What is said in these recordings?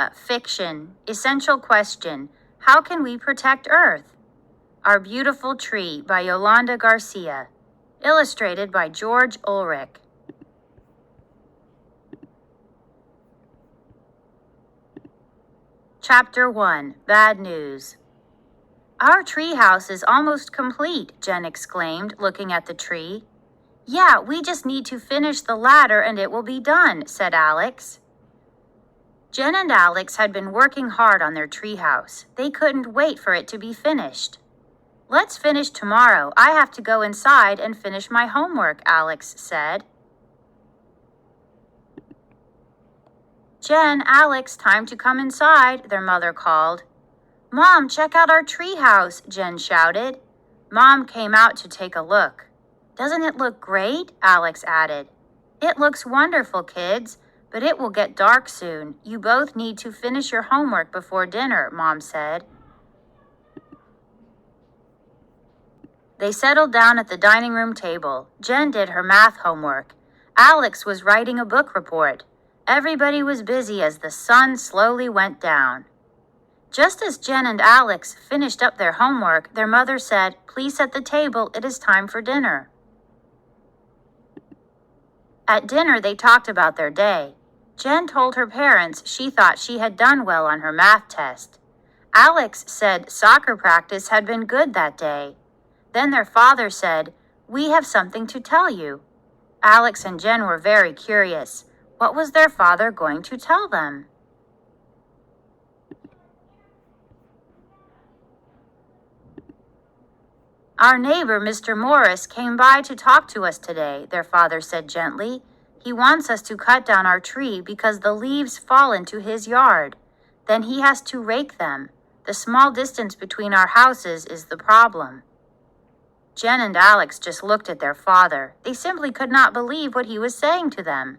Fiction. Essential question. How can we protect Earth? Our Beautiful Tree by Yolanda Garcia. Illustrated by George Ulrich. Chapter 1. Bad News. Our treehouse is almost complete, Jen exclaimed, looking at the tree. Yeah, we just need to finish the ladder and it will be done, said Alex. Jen and Alex had been working hard on their treehouse. They couldn't wait for it to be finished. Let's finish tomorrow. I have to go inside and finish my homework, Alex said. Jen, Alex, time to come inside, their mother called. Mom, check out our treehouse, Jen shouted. Mom came out to take a look. Doesn't it look great? Alex added. It looks wonderful, kids, but it will get dark soon. You both need to finish your homework before dinner, Mom said. They settled down at the dining room table. Jen did her math homework. Alex was writing a book report. Everybody was busy as the sun slowly went down. Just as Jen and Alex finished up their homework, their mother said, "Please set the table. It is time for dinner." At dinner, they talked about their day. Jen told her parents she thought she had done well on her math test. Alex said soccer practice had been good that day. Then their father said, "We have something to tell you." Alex and Jen were very curious. What was their father going to tell them? Our neighbor, Mr. Morris, came by to talk to us today, their father said gently. He wants us to cut down our tree because the leaves fall into his yard. Then he has to rake them. The small distance between our houses is the problem. Jen and Alex just looked at their father. They simply could not believe what he was saying to them.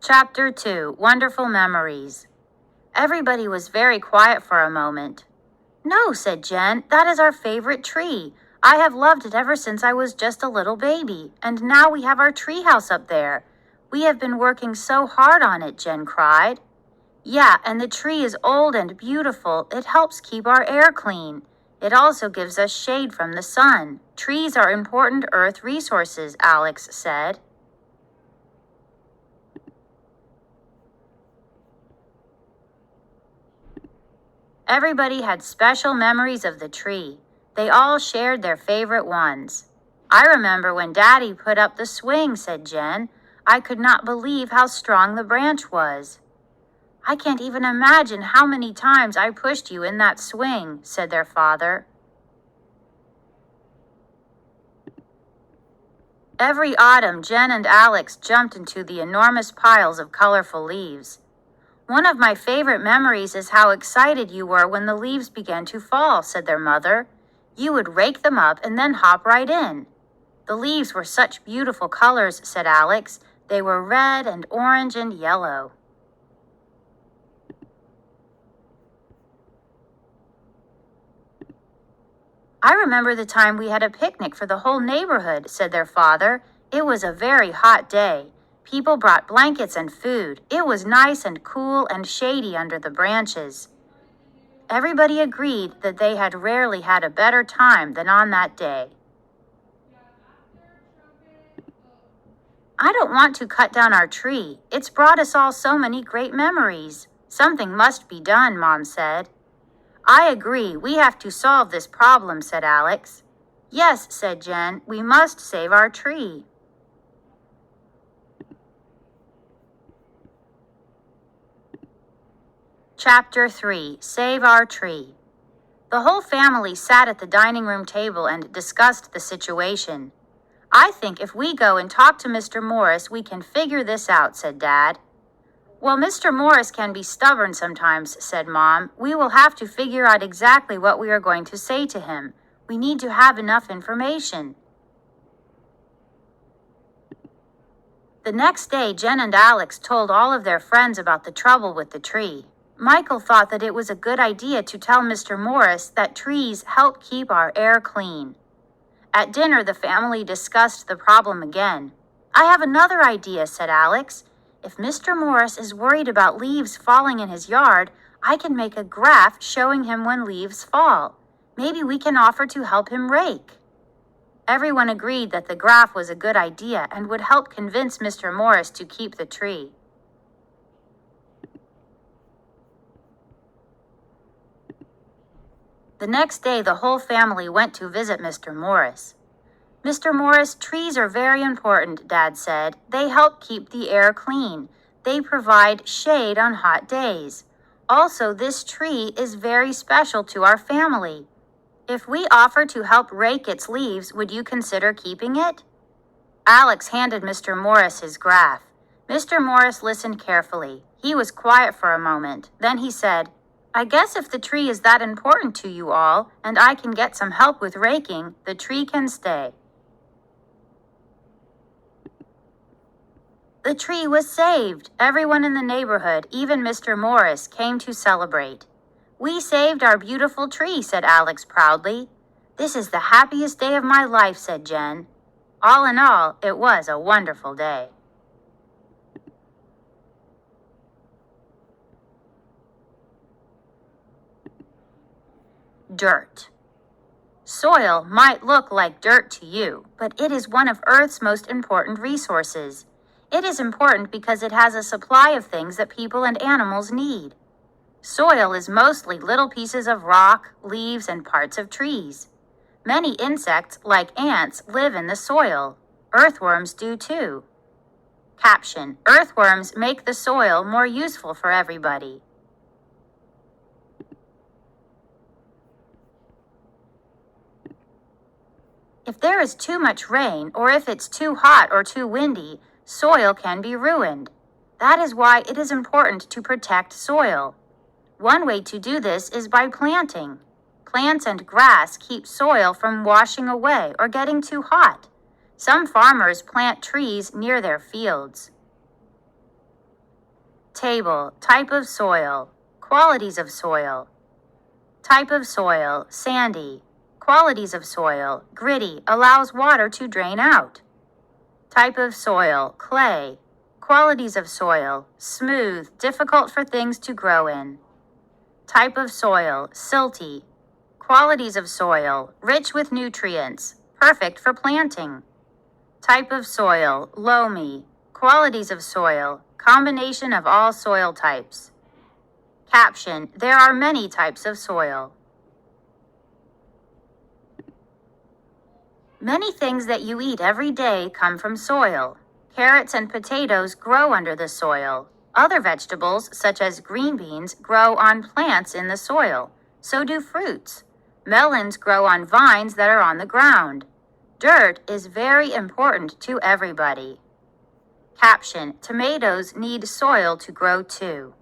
Chapter 2. Wonderful Memories. Everybody was very quiet for a moment. No, said Jen, that is our favorite tree. I have loved it ever since I was just a little baby, and now we have our treehouse up there. We have been working so hard on it, Jen cried. Yeah, and the tree is old and beautiful. It helps keep our air clean. It also gives us shade from the sun. Trees are important earth resources, Alex said. Everybody had special memories of the tree. They all shared their favorite ones. I remember when Daddy put up the swing, said Jen. I could not believe how strong the branch was. I can't even imagine how many times I pushed you in that swing, said their father. Every autumn, Jen and Alex jumped into the enormous piles of colorful leaves. One of my favorite memories is how excited you were when the leaves began to fall, said their mother. You would rake them up and then hop right in. The leaves were such beautiful colors, said Alex. They were red and orange and yellow. I remember the time we had a picnic for the whole neighborhood, said their father. It was a very hot day. People brought blankets and food. It was nice and cool and shady under the branches. Everybody agreed that they had rarely had a better time than on that day. I don't want to cut down our tree. It's brought us all so many great memories. Something must be done, Mom said. I agree. We have to solve this problem, said Alex. Yes, said Jen. We must save our tree. Chapter 3. Save Our Tree. The whole family sat at the dining room table and discussed the situation. I think if we go and talk to Mr. Morris, we can figure this out, said Dad. Well, Mr. Morris can be stubborn sometimes, said Mom. We will have to figure out exactly what we are going to say to him. We need to have enough information. The next day, Jen and Alex told all of their friends about the trouble with the tree. Michael thought that it was a good idea to tell Mr. Morris that trees help keep our air clean. At dinner, the family discussed the problem again. I have another idea, said Alex. If Mr. Morris is worried about leaves falling in his yard, I can make a graph showing him when leaves fall. Maybe we can offer to help him rake." Everyone agreed that the graph was a good idea and would help convince Mr. Morris to keep the tree. The next day, the whole family went to visit Mr. Morris. "Mr. Morris, trees are very important," Dad said. "They help keep the air clean. They provide shade on hot days. Also, this tree is very special to our family. If we offer to help rake its leaves, would you consider keeping it?" Alex handed Mr. Morris his graph. Mr. Morris listened carefully. He was quiet for a moment. Then he said, "I guess if the tree is that important to you all, and I can get some help with raking, the tree can stay." The tree was saved. Everyone in the neighborhood, even Mr. Morris, came to celebrate. "We saved our beautiful tree," said Alex proudly. "This is the happiest day of my life," said Jen. All in all, it was a wonderful day. Dirt. Soil might look like dirt to you, but it is one of Earth's most important resources. It is important because it has a supply of things that people and animals need. Soil is mostly little pieces of rock, leaves, and parts of trees. Many insects, like ants, live in the soil. Earthworms do too. Caption: Earthworms make the soil more useful for everybody. If there is too much rain, or if it's too hot or too windy, soil can be ruined. That is why it is important to protect soil. One way to do this is by planting. Plants and grass keep soil from washing away or getting too hot. Some farmers plant trees near their fields. Table: Type of soil. Qualities of soil. Type of soil: sandy. Qualities of soil: gritty, allows water to drain out. Type of soil: clay. Qualities of soil: smooth, difficult for things to grow in. Type of soil: silty. Qualities of soil: rich with nutrients, perfect for planting. Type of soil: loamy. Qualities of soil: combination of all soil types. Caption: There are many types of soil. Many things that you eat every day come from soil. Carrots and potatoes grow under the soil. Other vegetables, such as green beans, grow on plants in the soil. So do fruits. Melons grow on vines that are on the ground. Dirt is very important to everybody. Caption: Tomatoes need soil to grow too.